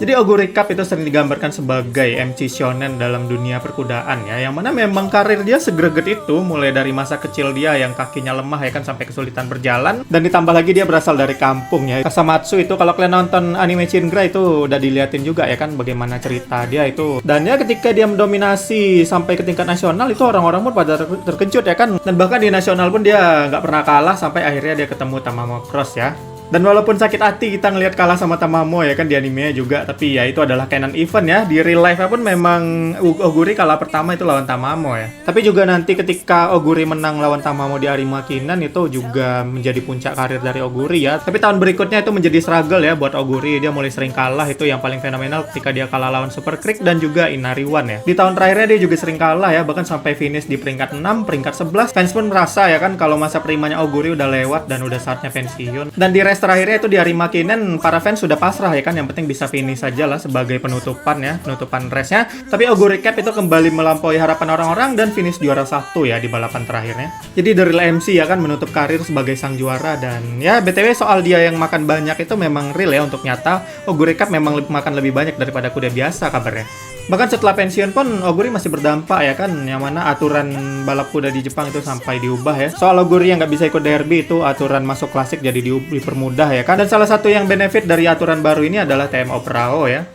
Jadi Oguri Cup itu sering digambarkan sebagai MC shonen dalam dunia perkudaan ya, yang mana memang karir dia segreget itu, mulai dari masa kecil dia yang kakinya lemah ya kan sampai kesulitan berjalan, dan ditambah lagi dia berasal dari kampung ya. Kasamatsu itu kalau kalian nonton anime Shinra itu udah diliatin juga ya kan bagaimana cerita dia itu. Dan ya ketika dia mendominasi sampai ke tingkat nasional itu orang-orang pun pada terkejut ya kan, dan bahkan di nasional pun dia nggak pernah kalah sampai akhirnya dia ketemu Tamamo Cross ya. Dan walaupun sakit hati kita ngelihat kalah sama Tamamo ya kan di animenya juga, tapi ya itu adalah canon event ya. Di real life pun memang Oguri kalah pertama itu lawan Tamamo ya. Tapi juga nanti ketika Oguri menang lawan Tamamo di Arima Kinan itu juga menjadi puncak karir dari Oguri ya. Tapi tahun berikutnya itu menjadi struggle ya buat Oguri. Dia mulai sering kalah, itu yang paling fenomenal ketika dia kalah lawan Super Creek dan juga Inari One ya. Di tahun terakhirnya dia juga sering kalah ya, bahkan sampai finish di peringkat 6, peringkat 11. Fans pun merasa ya kan kalau masa primanya Oguri udah lewat dan udah saatnya pensiun. Dan di race terakhirnya itu di Arima Kinan para fans sudah pasrah ya kan, yang penting bisa finish saja lah sebagai penutupan ya, penutupan race-nya. Tapi Oguri Cup itu kembali melampaui harapan orang-orang dan finish juara 1 ya di balapan terakhirnya. Jadi The Real MC ya kan menutup karir sebagai sang juara. Dan ya BTW soal dia yang makan banyak itu memang real ya, untuk nyata Oguri Cup memang makan lebih banyak daripada kuda biasa kabarnya. Bahkan setelah pensiun pun Oguri masih berdampak ya kan, yang mana aturan balap kuda di Jepang itu sampai diubah ya. Soal Oguri yang nggak bisa ikut derby itu aturan masuk klasik jadi dipermudah ya kan. Dan salah satu yang benefit dari aturan baru ini adalah TMO Prao ya.